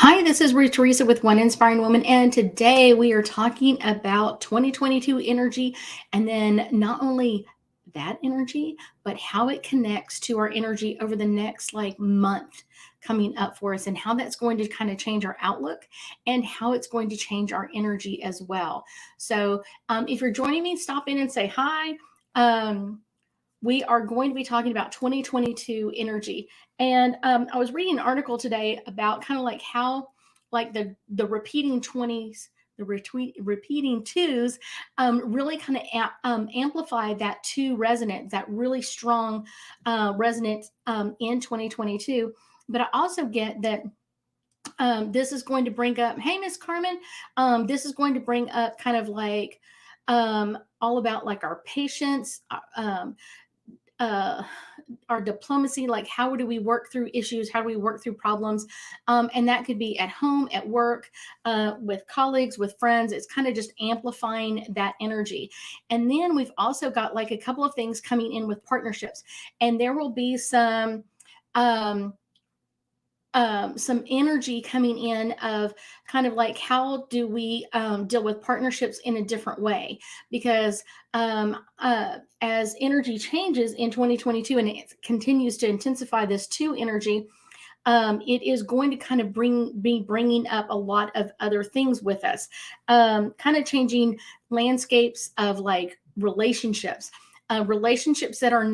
Hi, this is Ruth Theresa with One Inspiring Woman, and today we are talking about 2022 energy, and then not only that energy, but how it connects to our energy over the next month coming up for us, and how that's going to kind of change our outlook and how it's going to change our energy as well. So, if you're joining me, stop in and say hi. We are going to be talking about 2022 energy. And I was reading an article today about kind of like how like the repeating 20s, the repeating twos really kind of amplify that two resonance, that really strong resonance in 2022. But I also get that this is going to bring up, hey, Miss Carmen, this is going to bring up kind of like all about like our patience, uh, our diplomacy, like how do we work through issues, how do we work through problems, and that could be at home, at work, with colleagues, with friends. It's kind of just amplifying that energy. And then we've also got like a couple of things coming in with partnerships, and there will be um, some energy coming in of kind of like how do we deal with partnerships in a different way, because as energy changes in 2022 and it continues to intensify this two energy, it is going to kind of be bringing up a lot of other things with us, kind of changing landscapes of like relationships that are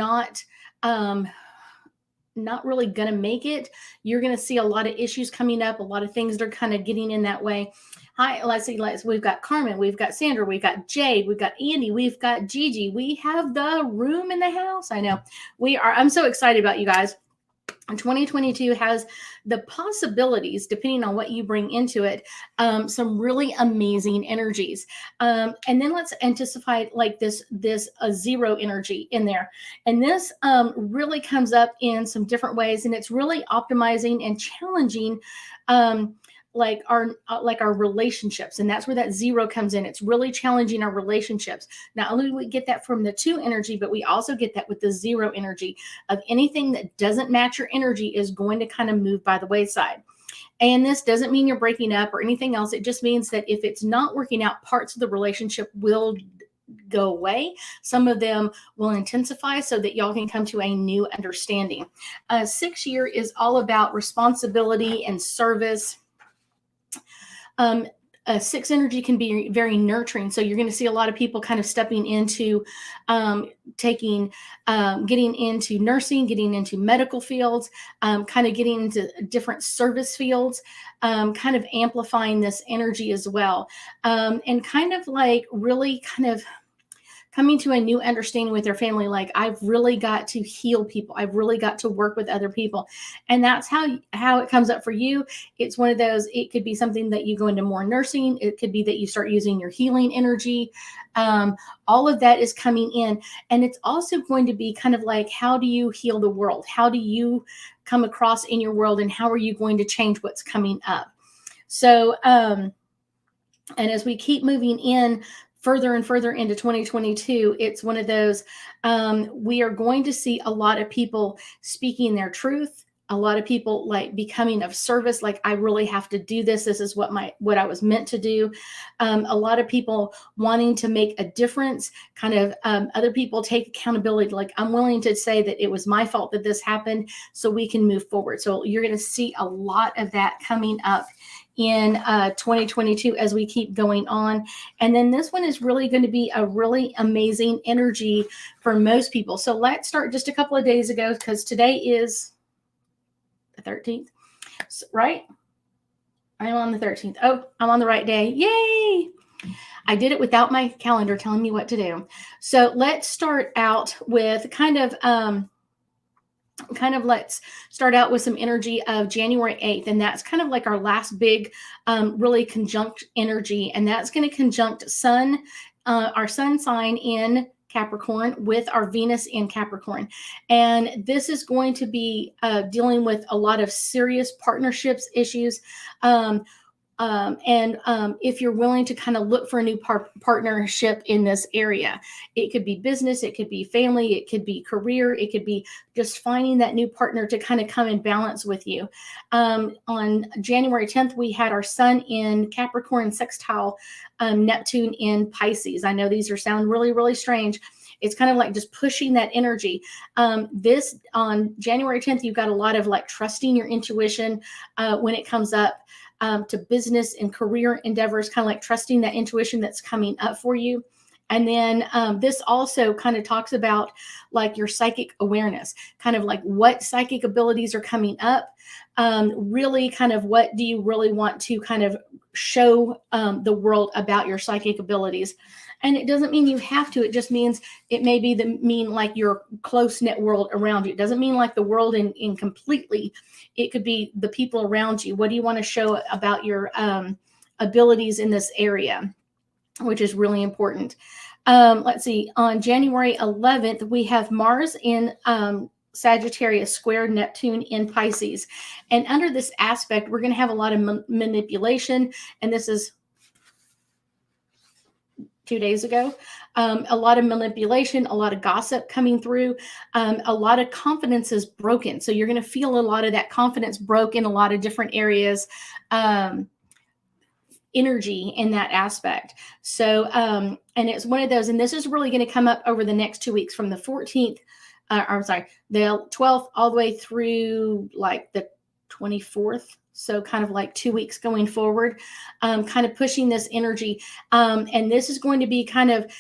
not really going to make it. You're going to see a lot of issues coming up, a lot of things that are kind of getting in that way. Hi, let's see. We've got Carmen, we've got Sandra, we've got Jade, we've got Andy, we've got Gigi. We have the room in the house. I know I'm so excited about you guys. 2022 has the possibilities, depending on what you bring into it, some really amazing energies. And then let's anticipate like this zero energy in there. And this really comes up in some different ways, and it's really optimizing and challenging like our relationships. And that's where that zero comes in. It's really challenging our relationships. Not only do we get that from the two energy, but we also get that with the zero energy of anything that doesn't match your energy is going to kind of move by the wayside. And this doesn't mean you're breaking up or anything else. It just means that if it's not working out, parts of the relationship will go away. Some of them will intensify so that y'all can come to a new understanding. 6 year is all about responsibility and service. Six energy can be very nurturing. So you're going to see a lot of people kind of stepping into getting into nursing, getting into medical fields, kind of getting into different service fields, kind of amplifying this energy as well. And kind of like really kind of coming to a new understanding with their family. Like, I've really got to heal people. I've really got to work with other people. And that's how it comes up for you. It's one of those, it could be something that you go into more nursing. It could be that you start using your healing energy. All of that is coming in. And it's also going to be kind of like, how do you heal the world? How do you come across in your world? And how are you going to change what's coming up? So, and as we keep moving in further and further into 2022, it's one of those, we are going to see a lot of people speaking their truth, a lot of people like becoming of service, like, I really have to do this. This is what I was meant to do. A lot of people wanting to make a difference, kind of other people take accountability. Like, I'm willing to say that it was my fault that this happened so we can move forward. So you're going to see a lot of that coming up in 2022 as we keep going on. And then this one is really going to be a really amazing energy for most people. So let's start just a couple of days ago, because today is the 13th, right? I'm on the 13th. Oh, I'm on the right day. Yay! I did it without my calendar telling me what to do. So let's start out with let's start out with some energy of January 8th. And that's kind of like our last big, really conjunct energy. And that's going to conjunct our sun sign in Capricorn with our Venus in Capricorn. And this is going to be dealing with a lot of serious partnerships issues. If you're willing to kind of look for a new partnership in this area, it could be business, it could be family, it could be career, it could be just finding that new partner to kind of come in balance with you. On January 10th, we had our sun in Capricorn sextile Neptune in Pisces. I know these sound really, really strange. It's kind of like just pushing that energy. This on January 10th, you've got a lot of like trusting your intuition when it comes up to business and career endeavors, kind of like trusting that intuition that's coming up for you. And then this also kind of talks about like your psychic awareness, kind of like what psychic abilities are coming up. Really kind of what do you really want to kind of show the world about your psychic abilities. And it doesn't mean you have to. It just means it may be mean like your close-knit world around you. It doesn't mean like the world in completely. It could be the people around you. What do you want to show about your abilities in this area, which is really important. Let's see. On January 11th, we have Mars in Sagittarius square Neptune in Pisces. And under this aspect, we're going to have a lot of manipulation. And this is 2 days ago. A lot of manipulation, a lot of gossip coming through, a lot of confidence is broken. So you're going to feel a lot of that confidence broke in a lot of different areas, energy in that aspect. So, and it's one of those, and this is really going to come up over the next 2 weeks from the 14th, the 12th all the way through like the 24th. So kind of like 2 weeks going forward, kind of pushing this energy. And this is going to be kind of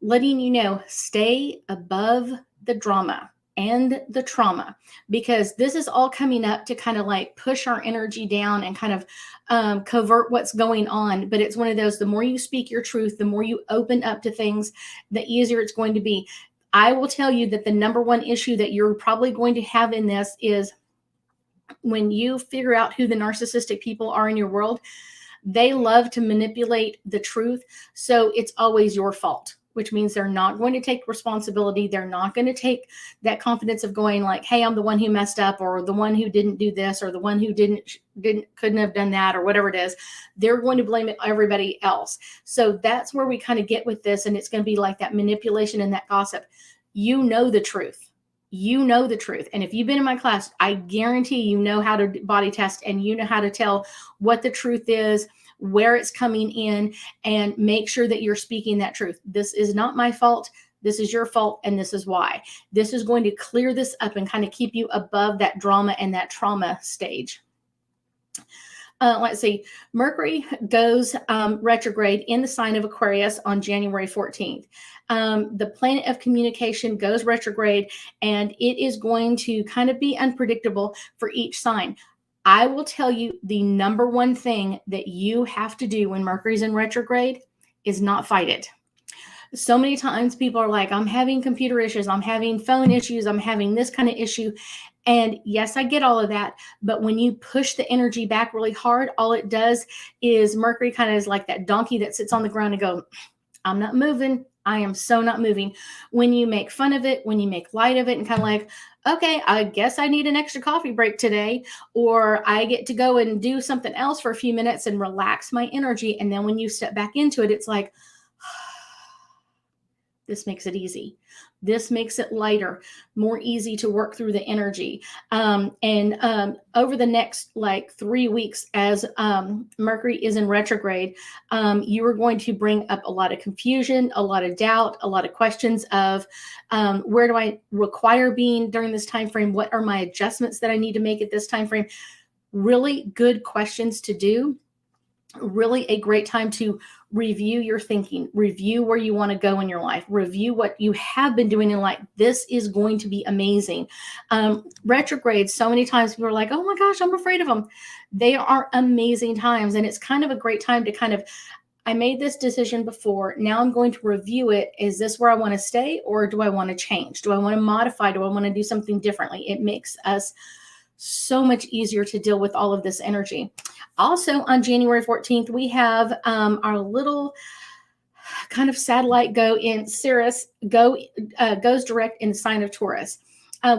letting you know, stay above the drama and the trauma, because this is all coming up to kind of like push our energy down and kind of covert what's going on. But it's one of those, the more you speak your truth, the more you open up to things, the easier it's going to be. I will tell you that the number one issue that you're probably going to have in this is when you figure out who the narcissistic people are in your world, they love to manipulate the truth. So it's always your fault, which means they're not going to take responsibility. They're not going to take that confidence of going like, hey, I'm the one who messed up, or the one who didn't do this, or the one who couldn't have done that, or whatever it is. They're going to blame everybody else. So that's where we kind of get with this. And it's going to be like that manipulation and that gossip. You know the truth. You know the truth. And if you've been in my class, I guarantee you know how to body test, and you know how to tell what the truth is, where it's coming in, and make sure that you're speaking that truth. This is not my fault. This is your fault. And this is why. This is going to clear this up and kind of keep you above that drama and that trauma stage. Let's see. Mercury goes retrograde in the sign of Aquarius on January 14th. The planet of communication goes retrograde, and it is going to kind of be unpredictable for each sign. I will tell you the number one thing that you have to do when Mercury's in retrograde is not fight it. So many times people are like, I'm having computer issues, I'm having phone issues, I'm having this kind of issue. And yes, I get all of that. But when you push the energy back really hard, all it does is Mercury kind of is like that donkey that sits on the ground and go, I'm not moving. I am so not moving. When you make fun of it, when you make light of it and kind of like, okay, I guess I need an extra coffee break today, or I get to go and do something else for a few minutes and relax my energy. And then when you step back into it, it's like, this makes it easy. This makes it lighter, more easy to work through the energy. Over the next like 3 weeks, as Mercury is in retrograde, you are going to bring up a lot of confusion, a lot of doubt, a lot of questions of where do I require being during this time frame? What are my adjustments that I need to make at this time frame? Really good questions to do. Really a great time to review your thinking, review where you want to go in your life, review what you have been doing in life. This is going to be amazing. Retrogrades, so many times people are like, oh my gosh, I'm afraid of them. They are amazing times. And it's kind of a great time to kind of, I made this decision before. Now I'm going to review it. Is this where I want to stay, or do I want to change? Do I want to modify? Do I want to do something differently? It makes us so much easier to deal with all of this energy. Also on January 14th, we have our little kind of satellite go in Ceres, goes direct in the sign of Taurus.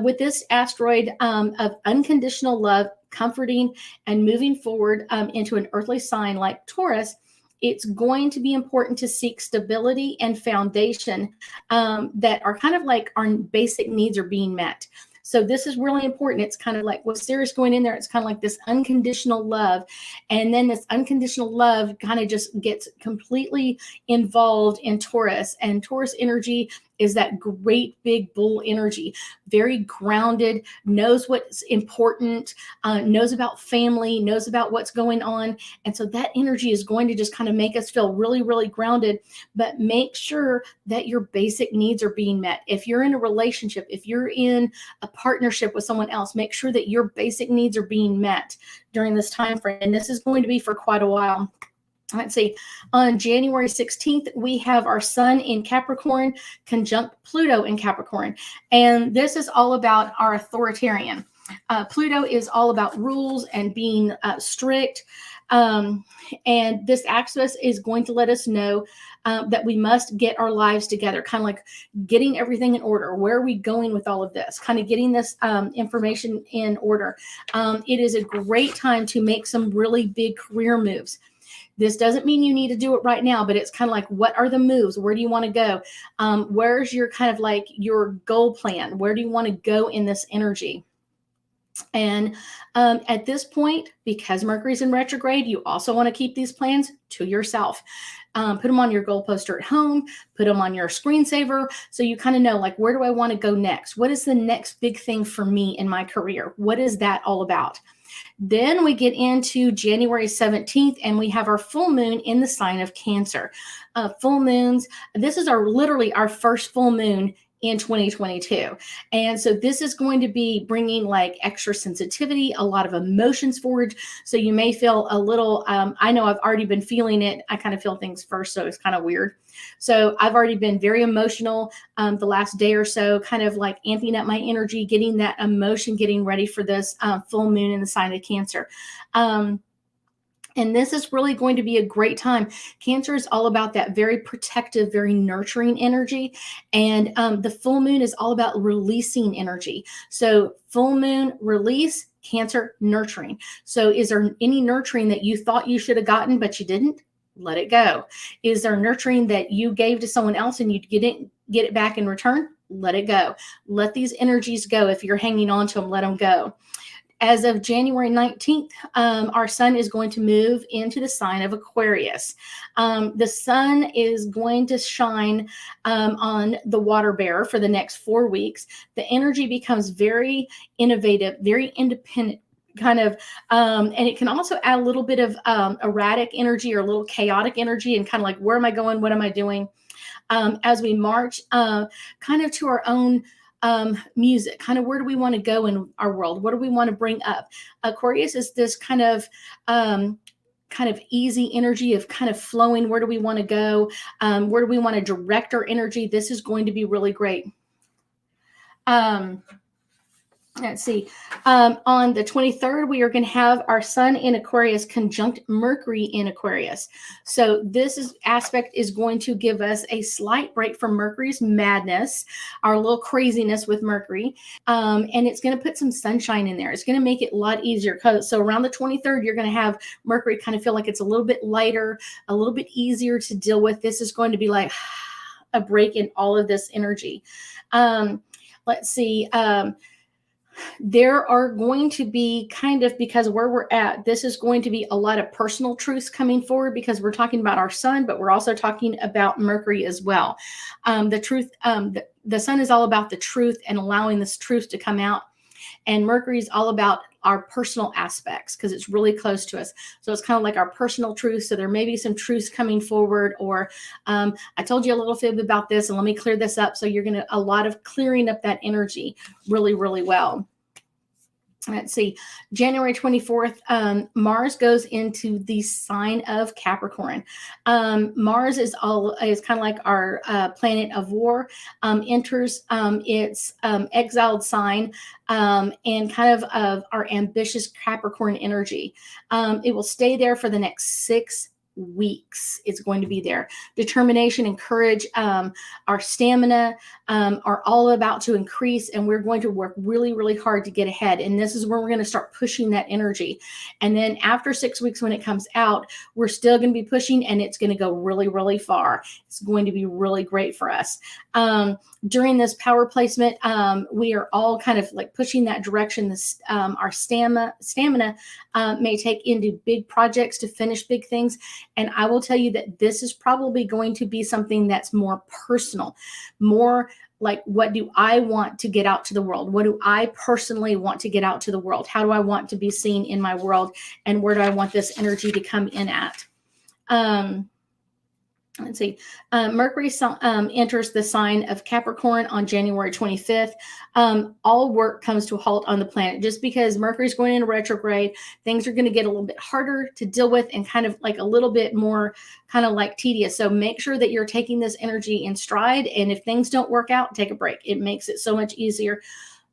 with this asteroid of unconditional love, comforting, and moving forward into an earthly sign like Taurus, it's going to be important to seek stability and foundation that are kind of like our basic needs are being met. So this is really important. It's kind of like with Sirius going in there, it's kind of like this unconditional love. And then this unconditional love kind of just gets completely involved in Taurus. And Taurus energy is that great big bull energy, very grounded, knows what's important, knows about family, knows about what's going on. And so that energy is going to just kind of make us feel really, really grounded, but make sure that your basic needs are being met. If you're in a relationship, if you're in a partnership with someone else, make sure that your basic needs are being met during this time frame. And this is going to be for quite a while. Let's see, on January 16th, we have our sun in Capricorn, conjunct Pluto in Capricorn. And this is all about our authoritarian. Pluto is all about rules and being strict. And this axis is going to let us know that we must get our lives together, kind of like getting everything in order. Where are we going with all of this? Kind of getting this information in order. It is a great time to make some really big career moves. This doesn't mean you need to do it right now, but it's kind of like, what are the moves? Where do you want to go? Where's your kind of like your goal plan? Where do you want to go in this energy? And at this point, because Mercury's in retrograde, you also want to keep these plans to yourself. Put them on your goal poster at home, put them on your screensaver. So you kind of know, like, where do I want to go next? What is the next big thing for me in my career? What is that all about? Then we get into January 17th, and we have our full moon in the sign of Cancer. Full moons, this is literally our first full moon in 2022. And so this is going to be bringing like extra sensitivity, a lot of emotions forward. So you may feel a little, I know I've already been feeling it. I kind of feel things first, so it's kind of weird. So I've already been very emotional the last day or so, kind of like amping up my energy, getting that emotion, getting ready for this full moon in the sign of Cancer. And this is really going to be a great time. Cancer is all about that very protective, very nurturing energy. And the full moon is all about releasing energy. So full moon, release, Cancer, nurturing. So is there any nurturing that you thought you should have gotten, but you didn't? Let it go. Is there nurturing that you gave to someone else and you didn't get it back in return? Let it go. Let these energies go. If you're hanging on to them, let them go. As of January 19th, our sun is going to move into the sign of Aquarius. The sun is going to shine on the water bearer for the next 4 weeks. The energy becomes very innovative, very independent, kind of, and it can also add a little bit of erratic energy or a little chaotic energy and kind of like, where am I going? What am I doing? As we march kind of to our own music, kind of where do we want to go in our world? What do we want to bring up? Aquarius is this kind of easy energy of kind of flowing. Where do we want to go? Where do we want to direct our energy? This is going to be really great. Let's see. On the 23rd, we are going to have our sun in Aquarius conjunct Mercury in Aquarius. So this aspect is going to give us a slight break from Mercury's madness, our little craziness with Mercury. And it's going to put some sunshine in there. It's going to make it a lot easier. So around the 23rd, you're going to have Mercury kind of feel like it's a little bit lighter, a little bit easier to deal with. This is going to be like a break in all of this energy. Let's see. There are going to be kind of, because where we're at, this is going to be a lot of personal truths coming forward, because we're talking about our sun, but we're also talking about Mercury as well. The truth, the sun is all about the truth and allowing this truth to come out. And Mercury is all about our personal aspects, because it's really close to us. So it's kind of like our personal truth. So there may be some truths coming forward, or I told you a little bit about this and let me clear this up. So you're going to, a lot of clearing up that energy really, really well. Let's see, January 24th, Mars goes into the sign of Capricorn. Mars is kind of like our planet of war, enters its exiled sign, and kind of our ambitious Capricorn energy. It will stay there for the next 6 weeks. It's going to be there. Determination and courage, our stamina are all about to increase, and we're going to work really, really hard to get ahead. And this is where we're going to start pushing that energy. And then after 6 weeks, when it comes out, we're still going to be pushing, and it's going to go really, really far. It's going to be really great for us. During this power placement, we are all kind of like pushing that direction. Our stamina may take into big projects to finish big things. And I will tell you that this is probably going to be something that's more personal, more like, what do I want to get out to the world? What do I personally want to get out to the world? How do I want to be seen in my world? And where do I want this energy to come in at? Let's see. Mercury enters the sign of Capricorn on January 25th. All work comes to a halt on the planet. Just because Mercury's going into retrograde, things are going to get a little bit harder to deal with and kind of like a little bit more kind of like tedious. So make sure that you're taking this energy in stride. And if things don't work out, take a break. It makes it so much easier.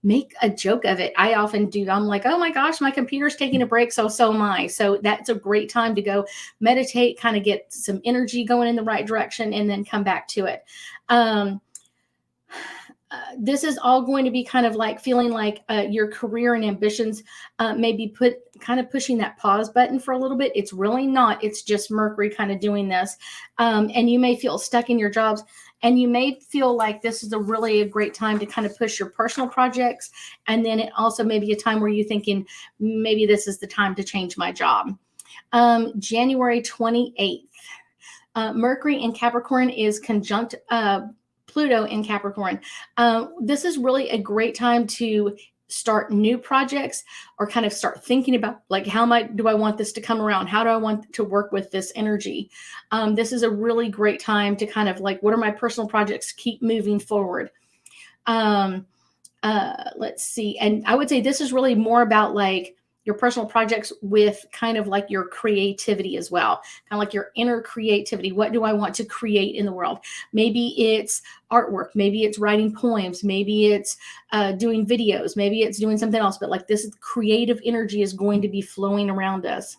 Make a joke of it. I often do. I'm like, oh my gosh, my computer's taking a break. So am I. So that's a great time to go meditate, kind of get some energy going in the right direction, and then come back to it. This is all going to be kind of like feeling like your career and ambitions may be kind of pushing that pause button for a little bit. It's really not. It's just Mercury kind of doing this. And you may feel stuck in your jobs, and you may feel like this is a great time to kind of push your personal projects. And then it also may be a time where you're thinking, maybe this is the time to change my job. January 28th, Mercury in Capricorn is conjunct Pluto in Capricorn. This is really a great time to start new projects, or kind of start thinking about, like, do I want this to come around? How do I want to work with this energy? This is a really great time to kind of like, what are my personal projects? Keep moving forward. Let's see. And I would say this is really more about like your personal projects with kind of like your creativity as well, kind of like your inner creativity. What do I want to create in the world? Maybe it's artwork, maybe it's writing poems, maybe it's doing videos, maybe it's doing something else, but like this creative energy is going to be flowing around us.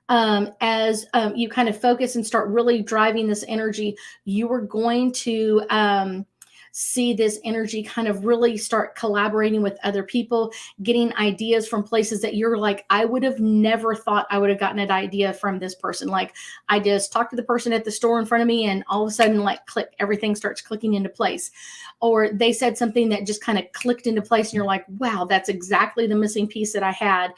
As you kind of focus and start really driving this energy, you are going to see this energy kind of really start collaborating with other people, getting ideas from places that you're like, I would have never thought I would have gotten an idea from this person. Like, I just talked to the person at the store in front of me, and all of a sudden, like, click, everything starts clicking into place. Or they said something that just kind of clicked into place, and you're like, wow, that's exactly the missing piece that I had.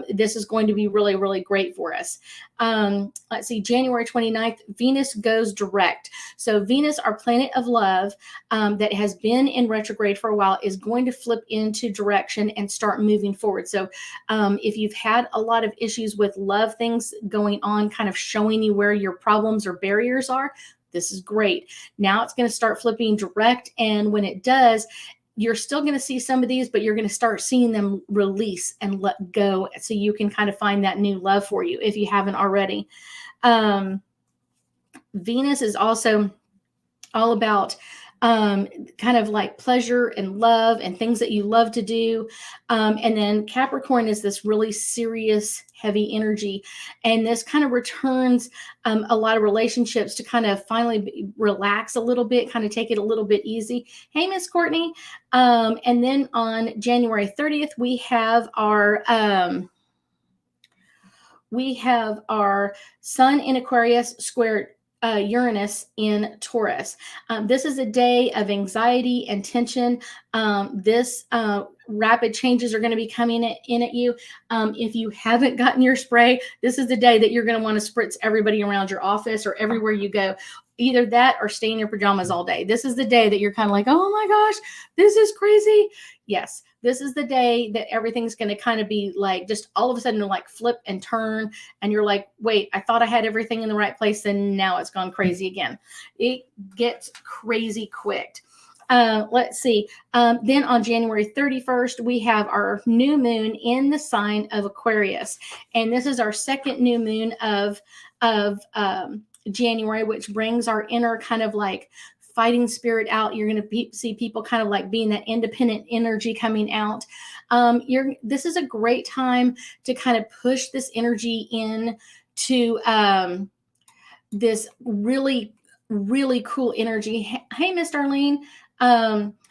This is going to be really, really great for us. Let's see, January 29th, Venus goes direct. So Venus, our planet of love, that has been in retrograde for a while, is going to flip into direction and start moving forward. So if you've had a lot of issues with love things going on, kind of showing you where your problems or barriers are, this is great. Now it's going to start flipping direct. And when it does, you're still going to see some of these, but you're going to start seeing them release and let go, so you can kind of find that new love for you if you haven't already. Venus is also all about kind of like pleasure and love and things that you love to do. And then Capricorn is this really serious, heavy energy. And this kind of returns a lot of relationships to kind of finally relax a little bit, kind of take it a little bit easy. Hey, Miss Courtney. And then on January 30th, we have our Sun in Aquarius square Uranus in Taurus. This is a day of anxiety and tension. Rapid changes are going to be coming in at you. If you haven't gotten your spray, this is the day that you're going to want to spritz everybody around your office or everywhere you go. Either that or stay in your pajamas all day. This is the day that you're kind of like, oh my gosh, this is crazy. Yes, this is the day that everything's going to kind of be like, just all of a sudden like flip and turn. And you're like, wait, I thought I had everything in the right place, and now it's gone crazy again. It gets crazy quick. Let's see. Then on January 31st, we have our new moon in the sign of Aquarius. And this is our second new moon of January, which brings our inner kind of like fighting spirit out. You're going to see people kind of like being that independent energy coming out. This is a great time to kind of push this energy in to this really, really cool energy. Hey, Miss Darlene.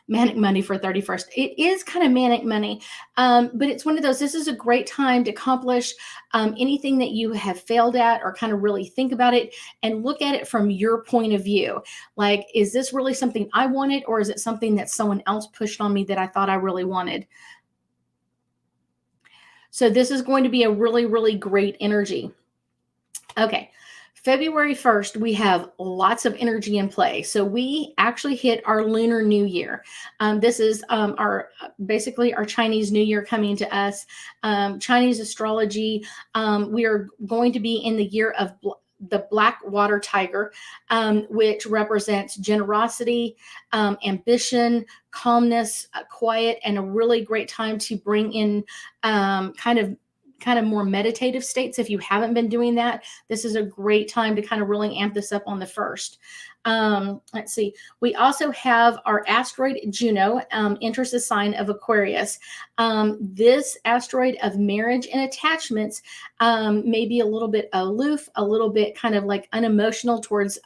Manic money for 31st. It is kind of manic money, but it's one of those. This is a great time to accomplish anything that you have failed at, or kind of really think about it and look at it from your point of view. Like, is this really something I wanted, or is it something that someone else pushed on me that I thought I really wanted? So this is going to be a really, really great energy. Okay. February 1st, we have lots of energy in play. So we actually hit our Lunar New Year. This is our basically our Chinese New Year coming to us. Chinese astrology, we are going to be in the year of the black water tiger, which represents generosity, ambition, calmness, quiet, and a really great time to bring in kind of more meditative states. If you haven't been doing that, this is a great time to kind of really amp this up on the 1st. Let's see. We also have our asteroid Juno enters the sign of Aquarius. This asteroid of marriage and attachments may be a little bit aloof, a little bit kind of like unemotional towards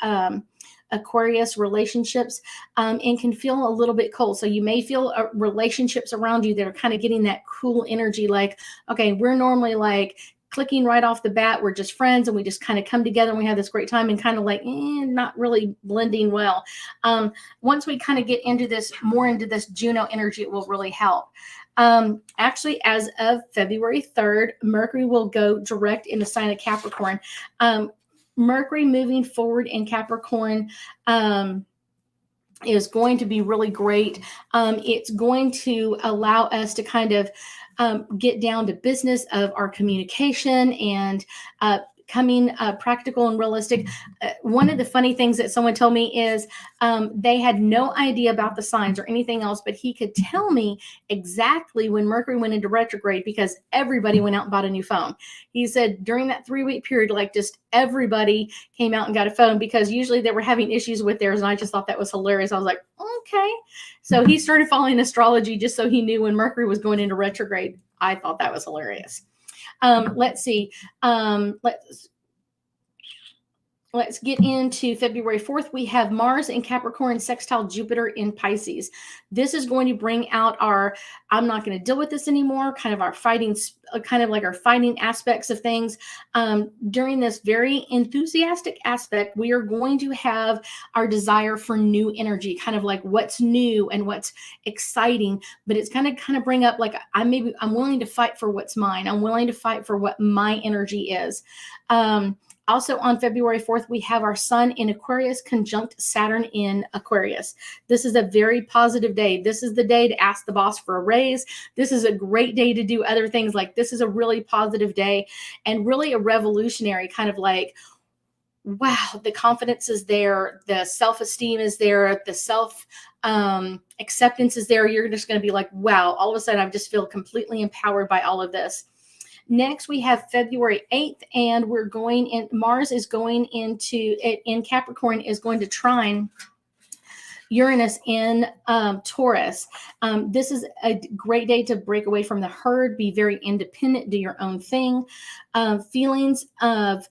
Aquarius relationships, and can feel a little bit cold. So you may feel relationships around you that are kind of getting that cool energy. Like, okay, we're normally like clicking right off the bat. We're just friends and we just kind of come together and we have this great time, and kind of like not really blending well. Once we kind of get into this, more into this Juno energy, it will really help. Actually, as of February 3rd, Mercury will go direct in the sign of Capricorn. Mercury moving forward in Capricorn is going to be really great. It's going to allow us to kind of get down to business of our communication and coming practical and realistic. One of the funny things that someone told me is they had no idea about the signs or anything else, but he could tell me exactly when Mercury went into retrograde because everybody went out and bought a new phone. He said during that 3-week period, like just everybody came out and got a phone because usually they were having issues with theirs. And I just thought that was hilarious. I was like, okay. So he started following astrology just so he knew when Mercury was going into retrograde. I thought that was hilarious. Let's see. Let's get into February 4th. We have Mars in Capricorn, sextile Jupiter in Pisces. This is going to bring out our, I'm not going to deal with this anymore, kind of our fighting, kind of like our fighting aspects of things. During this very enthusiastic aspect, we are going to have our desire for new energy, kind of like what's new and what's exciting, but it's going to kind of bring up like, I'm willing to fight for what's mine. I'm willing to fight for what my energy is. Also on February 4th, we have our sun in Aquarius conjunct Saturn in Aquarius. This is a very positive day. This is the day to ask the boss for a raise. This is a great day to do other things. Like this is a really positive day and really a revolutionary kind of like, wow, the confidence is there. The self-esteem is there. The self acceptance is there. You're just going to be like, wow, all of a sudden I just feel completely empowered by all of this. Next, we have February 8th, and we're going in, Mars is going into, in Capricorn, is going to trine Uranus in Taurus. This is a great day to break away from the herd, be very independent, do your own thing. Feelings of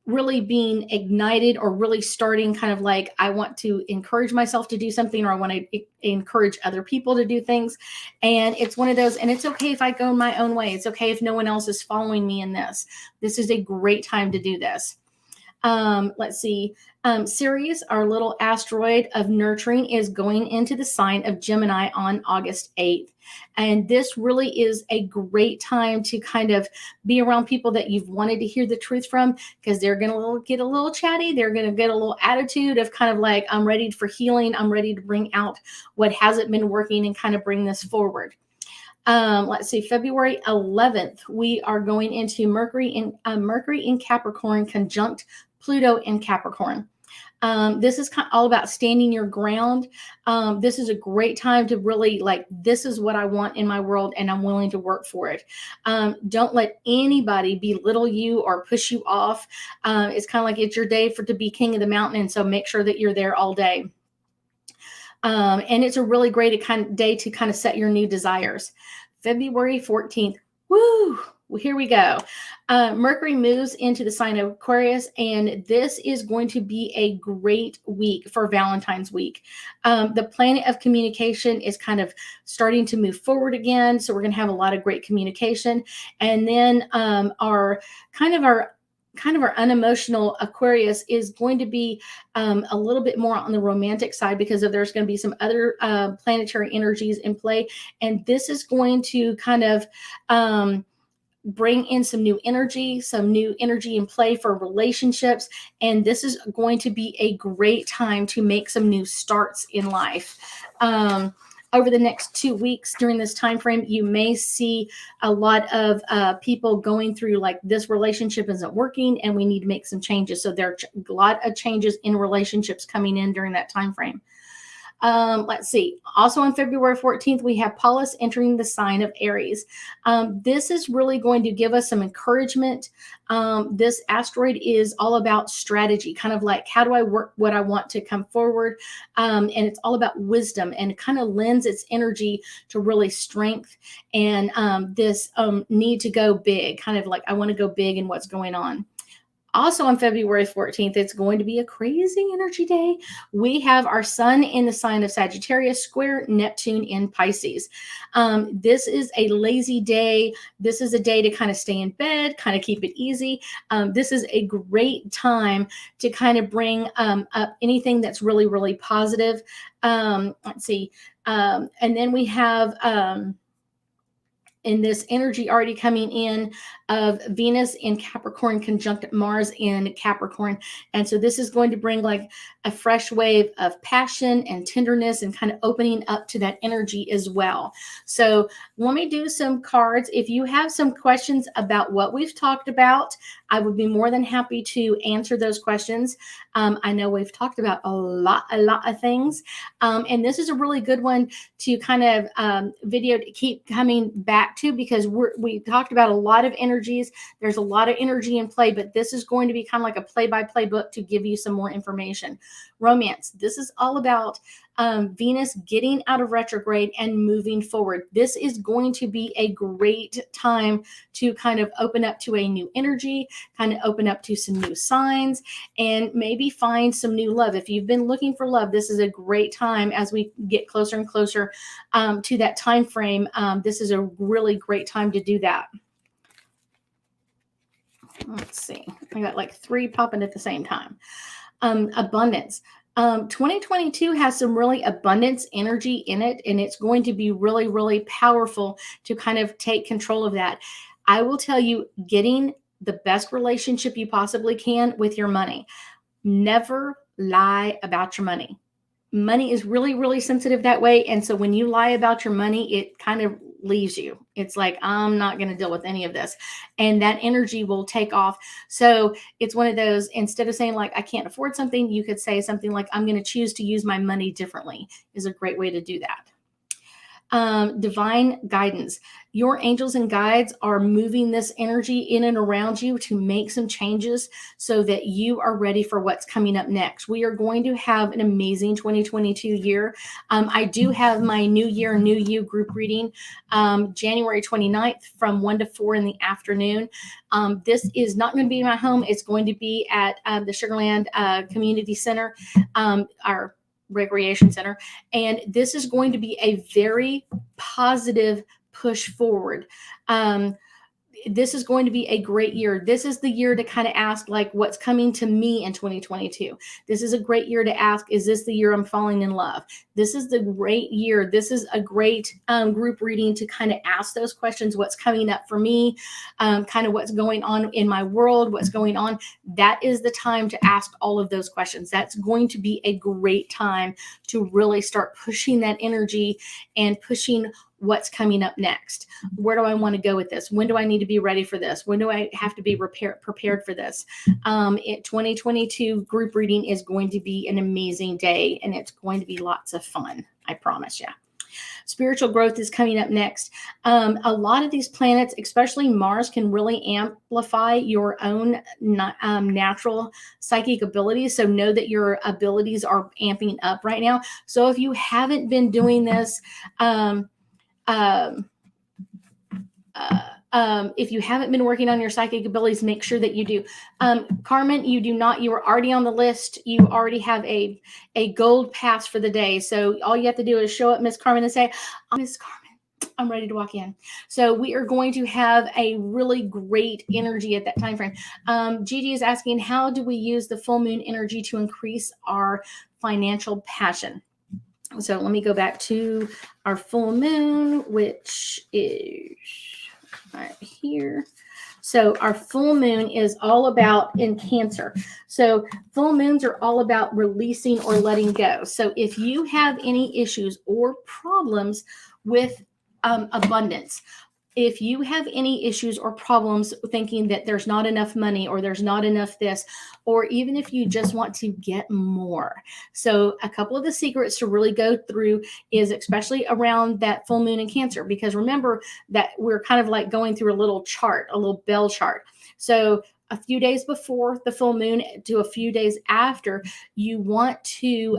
really being ignited or really starting kind of like, I want to encourage myself to do something, or I want to encourage other people to do things. And it's one of those, and it's okay if I go my own way. It's okay if no one else is following me in this. This is a great time to do this. Let's see. Ceres, our little asteroid of nurturing, is going into the sign of Gemini on August 8th. And this really is a great time to kind of be around people that you've wanted to hear the truth from, because they're going to get a little chatty. They're going to get a little attitude of kind of like, I'm ready for healing. I'm ready to bring out what hasn't been working and kind of bring this forward. Let's see, February 11th, we are going into Mercury in Capricorn conjunct Pluto in Capricorn. This is all about standing your ground. This is a great time to really like, this is what I want in my world and I'm willing to work for it. Don't let anybody belittle you or push you off. It's kind of like it's your day to be king of the mountain. And so make sure that you're there all day. And it's a really great day to kind of set your new desires. February 14th. Woo! well, here we go. Mercury moves into the sign of Aquarius, and this is going to be a great week for Valentine's week. The planet of communication is kind of starting to move forward again, so we're going to have a lot of great communication. And then our unemotional Aquarius is going to be a little bit more on the romantic side because there's going to be some other planetary energies in play, and this is going to kind of bring in some new energy in play for relationships. And this is going to be a great time to make some new starts in life. Over the next 2 weeks during this time frame, you may see a lot of people going through like this relationship isn't working and we need to make some changes. So there are a lot of changes in relationships coming in during that time frame. Let's see. Also on February 14th, we have Paulus entering the sign of Aries. This is really going to give us some encouragement. This asteroid is all about strategy, kind of like how do I work what I want to come forward. And it's all about wisdom, and it kind of lends its energy to really strength and this need to go big, kind of like I want to go big in what's going on. Also on February 14th, it's going to be a crazy energy day. We have our sun in the sign of Sagittarius square Neptune in Pisces. This is a lazy day. This is a day to kind of stay in bed, kind of keep it easy. This is a great time to kind of bring up anything that's really, really positive. Let's see. And then we have... in this energy already coming in of Venus in Capricorn conjunct Mars in Capricorn. And so this is going to bring like a fresh wave of passion and tenderness and kind of opening up to that energy as well. So let me do some cards. If you have some questions about what we've talked about, I would be more than happy to answer those questions. I know we've talked about a lot of things. And this is a really good one to kind of video to keep coming back to, because we talked about a lot of energies. There's a lot of energy in play, but this is going to be kind of like a play-by-play book to give you some more information. Romance. This is all about Venus getting out of retrograde and moving forward. This is going to be a great time to kind of open up to a new energy, kind of open up to some new signs, and maybe find some new love. If you've been looking for love, this is a great time as we get closer and closer to that time frame. This is a really great time to do that. Let's see. I got like 3 popping at the same time. Abundance. 2022 has some really abundance energy in it, and it's going to be really, really powerful to kind of take control of that. I will tell you, getting the best relationship you possibly can with your money. Never lie about your money. Money is really, really sensitive that way. And so when you lie about your money, it kind of leaves you. It's like, I'm not going to deal with any of this. And that energy will take off. So it's one of those, instead of saying like, I can't afford something, you could say something like, I'm going to choose to use my money differently, is a great way to do that. Divine guidance. Your angels and guides are moving this energy in and around you to make some changes so that you are ready for what's coming up next. We are going to have an amazing 2022 year. I do have my New Year, New You group reading January 29th from 1 to 4 in the afternoon. This is not going to be in my home. It's going to be at the Sugarland Community Center, our recreation center. And this is going to be a very positive push forward. This is going to be a great year. This is the year to kind of ask, like, what's coming to me in 2022. This is a great year to ask, is this the year I'm falling in love? This is the great year. This is a great group reading to kind of ask those questions. What's coming up for me? Kind of what's going on in my world? What's going on? That is the time to ask all of those questions. That's going to be a great time to really start pushing that energy and pushing what's coming up next. Where do I want to go with this? When do I need to be ready for this? When do I have to be prepared for this? 2022 group reading is going to be an amazing day, and it's going to be lots of fun. I promise you. Spiritual growth is coming up next. A lot of these planets, especially Mars, can really amplify your own natural psychic abilities. So know that your abilities are amping up right now. So if you If you haven't been working on your psychic abilities, make sure that you do. Carmen, you do not. You are already on the list. You already have a gold pass for the day. So all you have to do is show up, Miss Carmen, and say, Miss Carmen, I'm ready to walk in. So we are going to have a really great energy at that time frame. Gigi is asking, how do we use the full moon energy to increase our financial passion? So let me go back to our full moon, which is right here. So our full moon is all about in Cancer. So full moons are all about releasing or letting go. So if you have any issues or problems with abundance, if you have any issues or problems thinking that there's not enough money or there's not enough this, or even if you just want to get more. So a couple of the secrets to really go through is especially around that full moon in Cancer, because remember that we're kind of like going through a little chart, a little bell chart. So a few days before the full moon to a few days after, you want to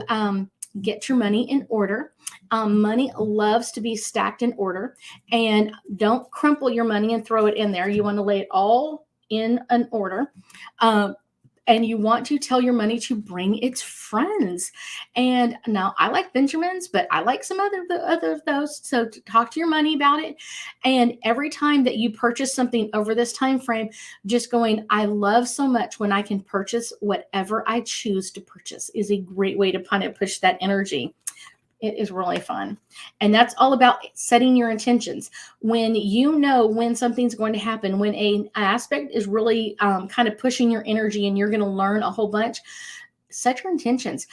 get your money in order. Money loves to be stacked in order, and don't crumple your money and throw it in there. You want to lay it all in an order. And you want to tell your money to bring its friends. And now I like Benjamins, but I like some other of those. So talk to your money about it. And every time that you purchase something over this time frame, just going, I love so much when I can purchase whatever I choose to purchase, is a great way to kind of push that energy. It is really fun. And that's all about setting your intentions. When you know when something's going to happen, when an aspect is really kind of pushing your energy and you're going to learn a whole bunch, set your intentions.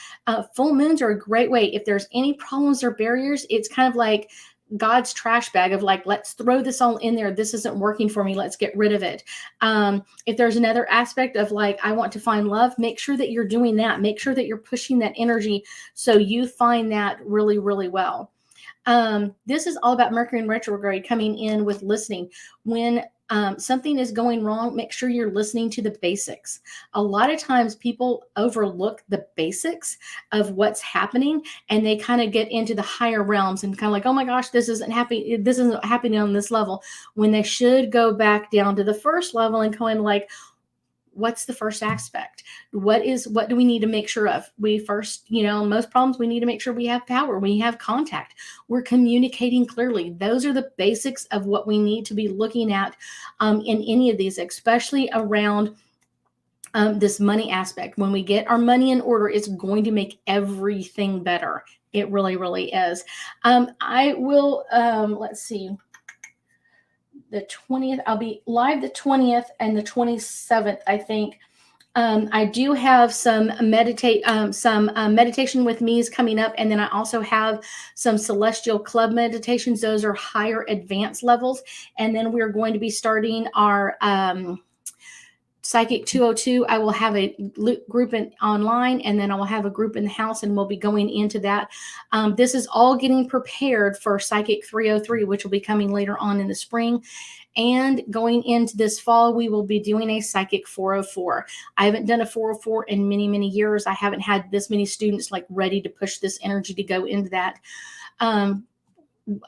Full moons are a great way. If there's any problems or barriers, it's kind of like God's trash bag of like, let's throw this all in there. This isn't working for me. Let's get rid of it. If there's another aspect of like, I want to find love, make sure that you're doing that. Make sure that you're pushing that energy so you find that really, really well. This is all about Mercury in retrograde coming in with listening. When something is going wrong, make sure you're listening to the basics. A lot of times people overlook the basics of what's happening, and they kind of get into the higher realms and kind of like, oh my gosh, this isn't happening. This isn't happening on this level, when they should go back down to the first level and kind of like, what's the first aspect? What do we need to make sure of? We first, most problems, we need to make sure we have power, we have contact, we're communicating clearly. Those are the basics of what we need to be looking at in any of these, especially around this money aspect. When we get our money in order, it's going to make everything better. It really, really is. I will, let's see. The 20th, I'll be live the 20th and the 27th, I think. I do have some meditation with me's coming up, and then I also have some celestial club meditations. Those are higher advanced levels, and then we're going to be starting our Psychic 202. I will have a group online, and then I will have a group in the house, and we'll be going into that. This is all getting prepared for Psychic 303, which will be coming later on in the spring. And going into this fall, we will be doing a Psychic 404. I haven't done a 404 in many, many years. I haven't had this many students like ready to push this energy to go into that.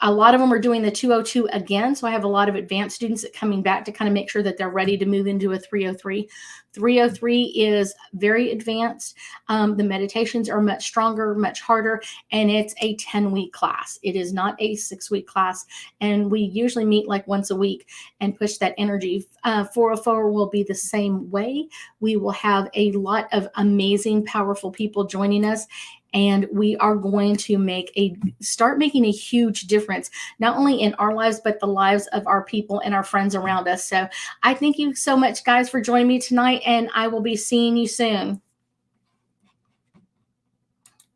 A lot of them are doing the 202 again. So I have a lot of advanced students that coming back to kind of make sure that they're ready to move into a 303. 303 is very advanced. The meditations are much stronger, much harder, and it's a 10-week class. It is not a 6-week class. And we usually meet like once a week and push that energy. 404 will be the same way. We will have a lot of amazing, powerful people joining us. And we are going to start making a huge difference, not only in our lives, but the lives of our people and our friends around us. So I thank you so much, guys, for joining me tonight, and I will be seeing you soon.